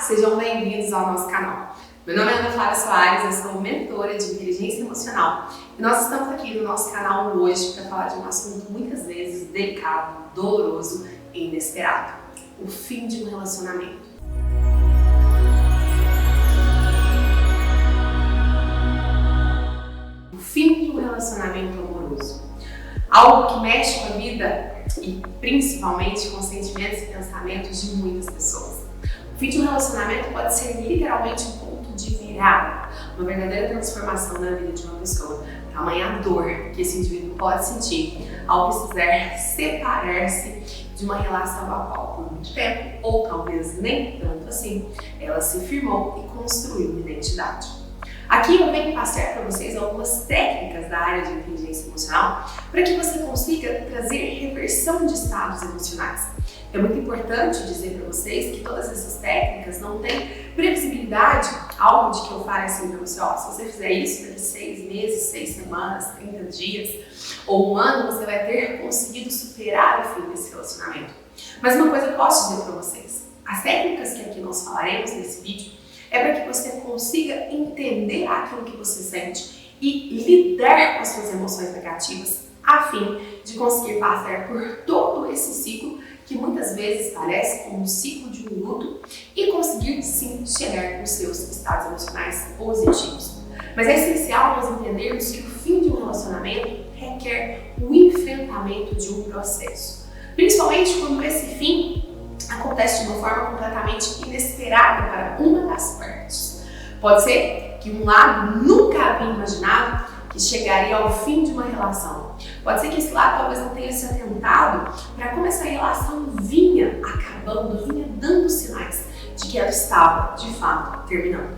Sejam bem-vindos ao nosso canal. Meu nome é Ana Flávia Soares, eu sou mentora de inteligência emocional e nós estamos aqui no nosso canal hoje para falar de um assunto muitas vezes delicado, doloroso e inesperado: o fim de um relacionamento. O fim de um relacionamento amoroso. Algo que mexe com a vida e principalmente com os sentimentos e pensamentos de muitas pessoas. O fim de um relacionamento pode ser literalmente um ponto de virada, uma verdadeira transformação na vida de uma pessoa. Tamanha dor que esse indivíduo pode sentir ao precisar separar-se de uma relação a qual por muito tempo, ou talvez nem tanto assim, ela se firmou e construiu uma identidade. Aqui eu venho passar para vocês algumas técnicas da área de inteligência emocional para que você consiga trazer reversão de estados emocionais. É muito importante dizer para vocês que todas essas técnicas não têm previsibilidade, algo de que eu falo assim para você: ó, se você fizer isso daqui 6 meses, 6 semanas, 30 dias ou um ano, você vai ter conseguido superar o fim desse relacionamento. Mas uma coisa eu posso dizer para vocês: as técnicas que aqui nós falaremos nesse vídeo é para que você consiga entender aquilo que você sente e lidar com as suas emoções negativas, a fim de conseguir passar por todo esse ciclo que muitas vezes parece como um ciclo de um luto e conseguir sim chegar nos seus estados emocionais positivos. Mas é essencial nós entendermos que o fim de um relacionamento requer o enfrentamento de um processo, principalmente quando esse fim acontece de uma forma completamente inesperada para uma das partes. Pode ser que um lado nunca havia imaginado que chegaria ao fim de uma relação. Pode ser que esse lado talvez não tenha se atentado para como essa relação vinha acabando, vinha dando sinais de que ela estava, de fato, terminando.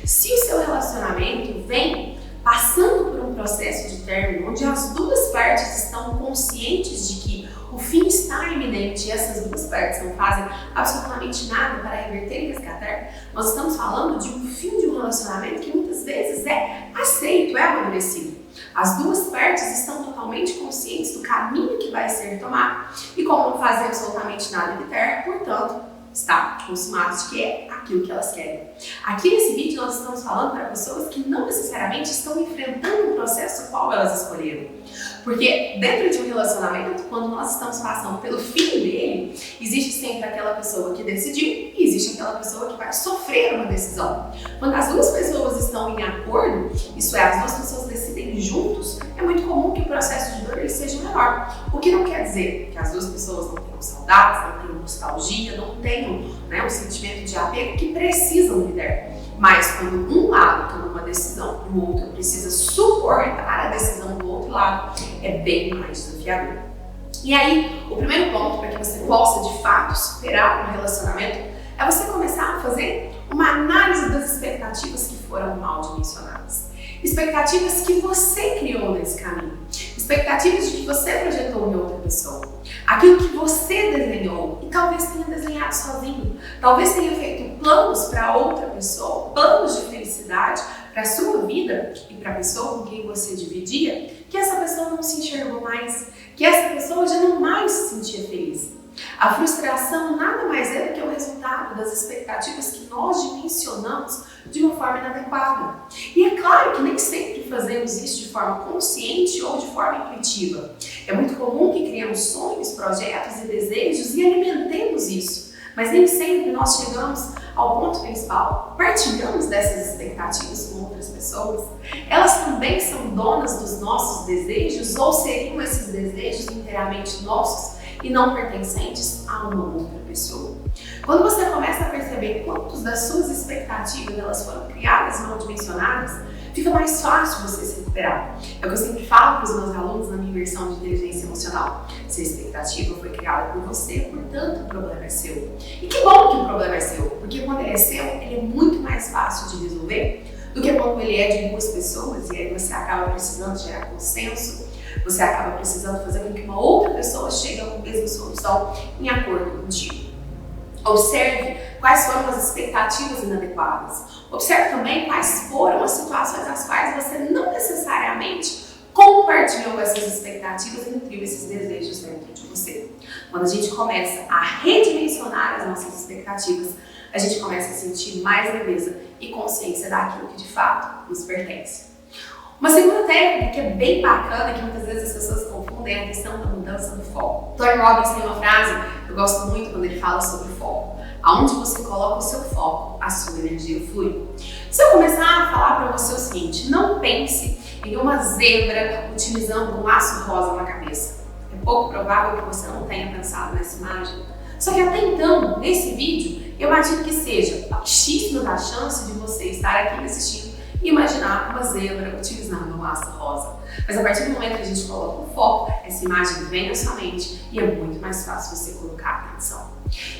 Se o seu relacionamento vem passando por um processo de término, onde as duas partes estão conscientes de que o fim está iminente e essas duas partes não fazem absolutamente nada para reverter e resgatar, nós estamos falando de um fim de um relacionamento que muitas vezes é aceito, é amadurecido. As duas partes estão totalmente conscientes do caminho que vai ser tomado e como não fazem absolutamente nada evitar, portanto, está consumado de que é aquilo que elas querem. Aqui nesse vídeo nós estamos falando para pessoas que não necessariamente estão enfrentando um processo qual elas escolheram. Porque dentro de um relacionamento, quando nós estamos passando pelo fim dele, existe sempre aquela pessoa que decidiu e existe aquela pessoa que vai sofrer uma decisão. Quando as duas pessoas estão em acordo, isso é, as duas pessoas decidem juntos, é muito comum que o processo de dor ele seja menor. O que não quer dizer que as duas pessoas não tenham saudades, não tenham nostalgia, não tenham um sentimento de apego que precisam lidar. Mas quando um lado toma uma decisão e o outro precisa suportar a decisão do outro lado, é bem mais desafiador. E aí, o primeiro ponto para que você possa de fato superar um relacionamento é você começar a fazer uma análise das expectativas que foram mal dimensionadas. Expectativas que você criou nesse caminho. Expectativas de que você projetou em outra pessoa. Aquilo que você desenhou e talvez tenha desenhado sozinho. Talvez tenha feito planos para outra pessoa, planos de felicidade para a sua vida e para a pessoa com quem você dividia, que essa pessoa não se enxergou mais, que essa pessoa já não mais se sentia feliz. A frustração nada mais é do que o resultado das expectativas que nós dimensionamos de uma forma inadequada. E é claro que nem sempre fazemos isso de forma consciente ou de forma intuitiva. É muito comum que criamos sonhos, projetos e desejos e alimentemos isso. Mas nem sempre nós chegamos ao ponto principal, partilhamos dessas expectativas com outras pessoas. Elas também são donas dos nossos desejos ou seriam esses desejos inteiramente nossos e não pertencentes a uma outra pessoa? Quando você começa a perceber quantas das suas expectativas elas foram criadas e mal dimensionadas, fica mais fácil você se recuperar. É o que eu sempre falo para os meus alunos na minha imersão de inteligência emocional. Se a expectativa foi criada por você, portanto o problema é seu. E que bom que o problema é seu, porque quando ele é seu, ele é muito mais fácil de resolver do que quando ele é de duas pessoas e aí você acaba precisando gerar consenso, você acaba precisando fazer com que uma outra pessoa chegue a uma mesma solução em acordo contigo. Observe quais foram as expectativas inadequadas. Observe também quais foram as situações nas quais você não necessariamente compartilhou essas expectativas e nutriu esses desejos dentro de você. Quando a gente começa a redimensionar as nossas expectativas, a gente começa a sentir mais leveza e consciência daquilo que de fato nos pertence. Uma segunda técnica que é bem bacana, que muitas vezes as pessoas confundem, é a questão da mudança do foco. Tony Robbins tem uma frase que eu gosto muito quando ele fala sobre foco. Aonde você coloca o seu foco, a sua energia flui. Se eu começar a falar para você o seguinte, não pense em uma zebra utilizando um laço rosa na cabeça. É pouco provável que você não tenha pensado nessa imagem. Só que até então, nesse vídeo, eu imagino que seja baixíssima da chance de você estar aqui me assistindo e imaginar uma zebra utilizando um laço rosa. Mas a partir do momento que a gente coloca o foco, essa imagem vem na sua mente e é muito mais fácil você colocar atenção.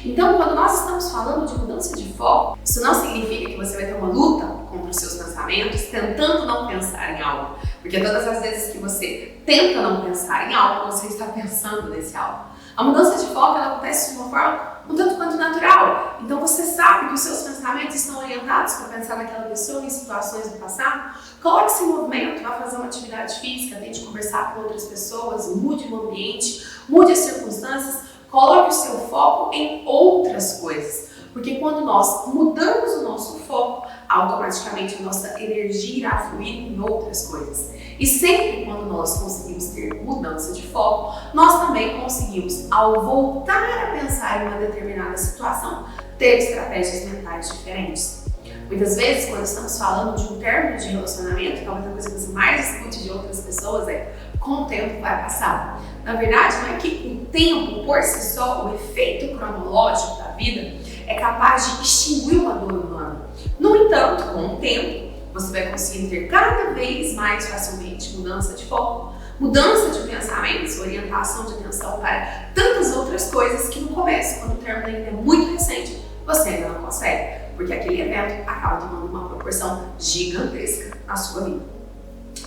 Então, quando nós estamos falando de mudança de foco, isso não significa que você vai ter uma luta contra os seus pensamentos, tentando não pensar em algo. Porque todas as vezes que você tenta não pensar em algo, você está pensando nesse algo. A mudança de foco ela acontece de uma forma um tanto quanto natural. Então você sabe que os seus pensamentos estão orientados para pensar naquela pessoa em situações do passado. Coloque-se em movimento, vá fazer uma atividade física, tente conversar com outras pessoas, mude o ambiente, mude as circunstâncias, coloque o seu foco em outras coisas. Porque quando nós mudamos o nosso foco, automaticamente a nossa energia irá fluir em outras coisas. E sempre quando nós conseguimos ter mudança de foco, nós também conseguimos, ao voltar a pensar em uma determinada situação, ter estratégias mentais diferentes. Muitas vezes, quando estamos falando de um término de relacionamento, talvez a coisa que você mais escute de outras pessoas é: com o tempo vai passar. Na verdade, não é que o tempo, por si só, o efeito cronológico da vida, é capaz de extinguir uma dor humana. No entanto, com o tempo, você vai conseguir ter cada vez mais facilmente mudança de foco, mudança de pensamentos, orientação de atenção para tantas outras coisas que no começo, quando o término ainda é muito recente, você ainda não consegue, porque aquele evento acaba tomando uma proporção gigantesca na sua vida.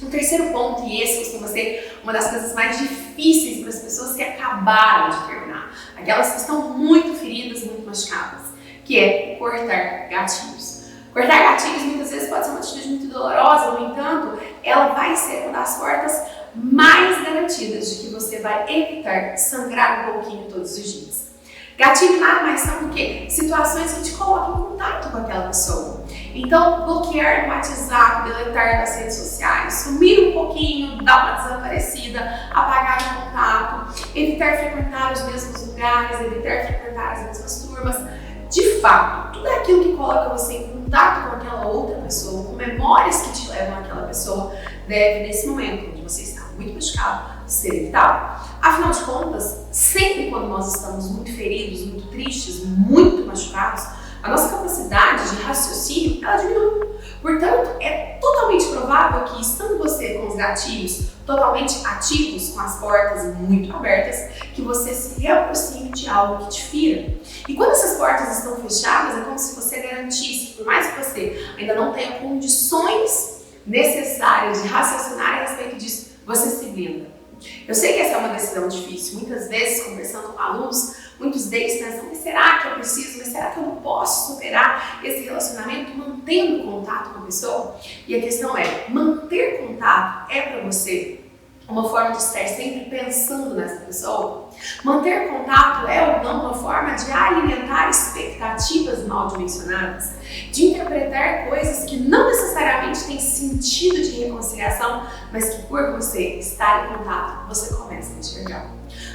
O terceiro ponto, e esse costuma ser uma das coisas mais difíceis para as pessoas que acabaram de terminar, aquelas que estão muito feridas, muito machucadas, que é cortar gatilhos. Cortar gatilhos muitas vezes pode ser uma atitude muito dolorosa, no entanto, ela vai ser uma das portas mais garantidas de que você vai evitar sangrar um pouquinho todos os dias. Gatilho nada mais são do que situações que te colocam em contato com aquela pessoa. Então, bloquear no WhatsApp, deletar das redes sociais, sumir um pouquinho, dar uma desaparecida, apagar o contato, evitar frequentar os mesmos lugares, evitar frequentar as mesmas turmas. De fato, tudo aquilo que coloca você em contato com aquela outra pessoa, com memórias que te levam àquela pessoa, deve, nesse momento onde você está muito machucado, ser evitado. Afinal de contas, sempre quando nós estamos muito feridos, muito tristes, muito machucados, a nossa capacidade de raciocínio, ela diminui. Portanto, é totalmente provável que, estando você com os gatilhos totalmente ativos, com as portas muito abertas, que você se reaproxime de algo que te fira. E quando essas portas estão fechadas, é como se você garantisse, por mais que você ainda não tenha condições necessárias de raciocinar a respeito disso, você se blinda. Eu sei que essa é uma decisão difícil. Muitas vezes, conversando com alunos, muitos deles pensam: mas será que eu preciso? Mas será que eu não posso superar esse relacionamento mantendo contato com a pessoa? E a questão é, manter contato é para você uma forma de estar sempre pensando nessa pessoa? Manter contato é ou não uma forma de alimentar expectativas mal dimensionadas? De interpretar coisas que não necessariamente têm sentido de reconciliação, mas que por você estar em contato, você começa a enxergar.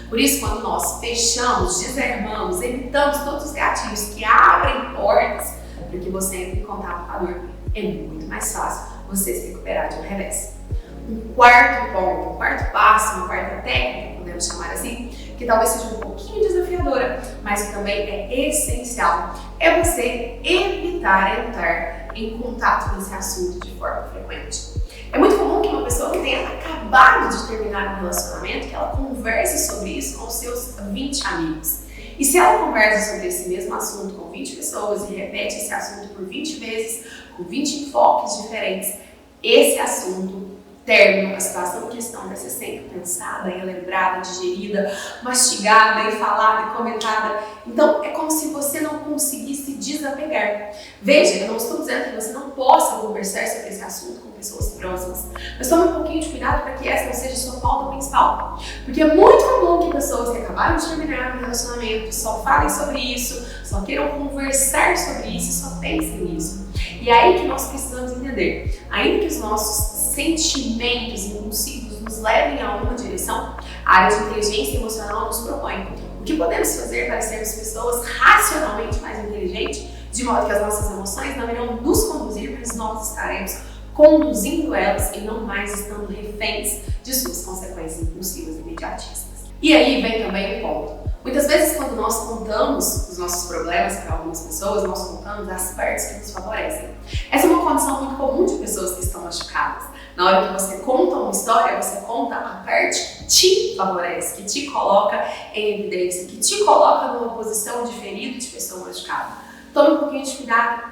Por isso, quando nós fechamos, desarmamos, evitamos todos os gatilhos que abrem portas para que você entre em contato com a dor, é muito mais fácil você se recuperar de um revés. Um quarto ponto, um quarto passo, uma quarta técnica, podemos chamar assim, que talvez seja um pouquinho desafiadora, mas que também é essencial, é você evitar entrar em contato com esse assunto de forma frequente. É muito comum que uma pessoa que tenha acabado de terminar um relacionamento, que ela converse sobre isso com seus 20 amigos. E se ela conversa sobre esse mesmo assunto com 20 pessoas e repete esse assunto por 20 vezes, com 20 enfoques diferentes, esse assunto término, a situação em questão vai ser sempre pensada, relembrada, digerida, mastigada e falada e comentada. Então, é como se você não conseguisse desapegar. Veja, eu não estou dizendo que você não possa conversar sobre esse assunto com pessoas próximas, mas tome um pouquinho de cuidado para que essa não seja a sua pauta principal. Porque é muito comum que pessoas que acabaram de terminar um relacionamento só falem sobre isso, só queiram conversar sobre isso e só pensem nisso. E é aí que nós precisamos entender, ainda que os nossos sentimentos impulsivos nos levem a uma direção, a área de inteligência emocional nos propõe o que podemos fazer para sermos pessoas racionalmente mais inteligentes, de modo que as nossas emoções não irão nos conduzir, mas nós estaremos conduzindo elas e não mais estando reféns de suas consequências impulsivas e imediatistas. E aí vem também o ponto. Muitas vezes, quando nós contamos os nossos problemas para algumas pessoas, nós contamos as partes que nos favorecem. Essa é uma condição muito comum de pessoas que estão machucadas. Na hora que você conta uma história, você conta a parte que te favorece, que te coloca em evidência, que te coloca numa posição de ferido, de pessoa machucada. Tome um pouquinho de cuidado.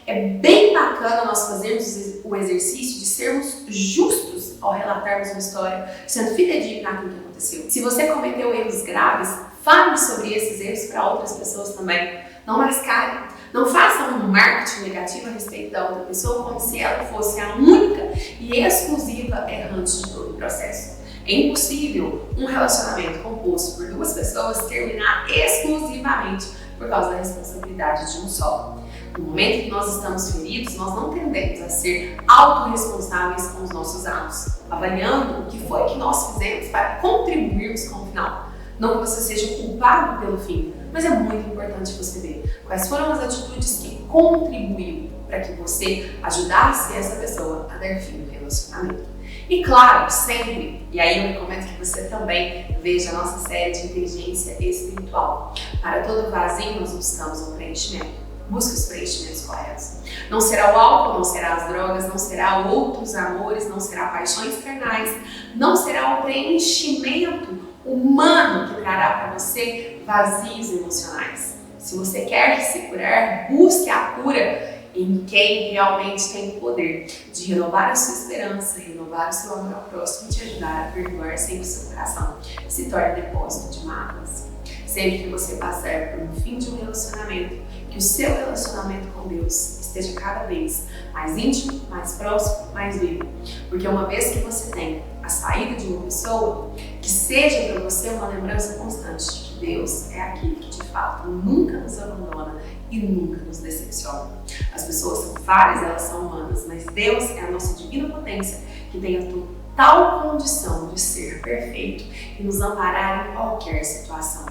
É bem bacana nós fazermos o exercício de sermos justos ao relatarmos uma história, sendo fidedigno naquilo que aconteceu. Se você cometeu erros graves, fale sobre esses erros para outras pessoas também. Não mascare. Não faça um marketing negativo a respeito da outra pessoa como se ela fosse a única e exclusiva errante de todo o processo. É impossível um relacionamento composto por duas pessoas terminar exclusivamente por causa da responsabilidade de um só. No momento que nós estamos feridos, nós não tendemos a ser autorresponsáveis com os nossos atos, avaliando o que foi que nós fizemos para contribuirmos com o final. Não que você seja culpado pelo fim, mas é muito importante você ver quais foram as atitudes que contribuíram para que você ajudasse essa pessoa a dar fim no relacionamento. E claro, sempre, e aí eu recomendo que você também veja a nossa série de inteligência espiritual. Para todo vazio nós buscamos um preenchimento. Busque os preenchimentos corretos. Não será o álcool, não será as drogas, não será outros amores, não será paixões carnais, não será o preenchimento humano que trará para você vazios emocionais. Se você quer se curar, busque a cura em quem realmente tem o poder de renovar a sua esperança, renovar o seu amor ao próximo e te ajudar a perdoar sem que o seu coração se torne depósito de mágoas. Sempre que você passar por um fim de um relacionamento, que o seu relacionamento com Deus esteja cada vez mais íntimo, mais próximo, mais vivo. Porque uma vez que você tem a saída de uma pessoa, que seja para você uma lembrança constante de que Deus é aquele que de fato nunca nos abandona e nunca nos decepciona. As pessoas são falhas, elas são humanas, mas Deus é a nossa divina potência que tem a total condição de ser perfeito e nos amparar em qualquer situação.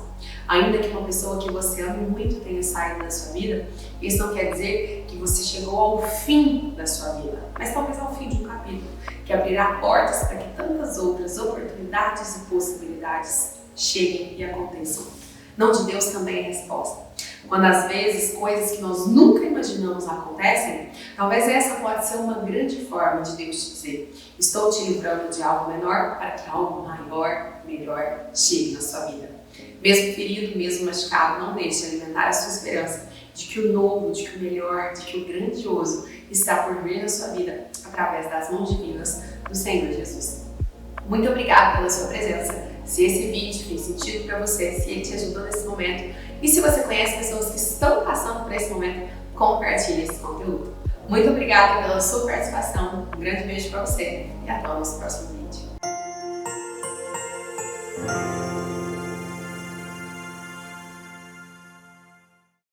Ainda que uma pessoa que você ama muito tenha saído da sua vida, isso não quer dizer que você chegou ao fim da sua vida, mas talvez ao fim de um capítulo, que abrirá portas para que tantas outras oportunidades e possibilidades cheguem e aconteçam. Não de Deus também é a resposta. Quando às vezes coisas que nós nunca imaginamos acontecem, talvez essa pode ser uma grande forma de Deus te dizer: estou te livrando de algo menor para que algo maior, melhor chegue na sua vida. Mesmo ferido, mesmo machucado, não deixe de alimentar a sua esperança de que o novo, de que o melhor, de que o grandioso está por vir na sua vida através das mãos divinas do Senhor Jesus. Muito obrigada pela sua presença. Se esse vídeo fez sentido para você, se ele te ajudou nesse momento e se você conhece pessoas que estão passando por esse momento, compartilhe esse conteúdo. Muito obrigada pela sua participação, um grande beijo para você e até o nosso próximo vídeo.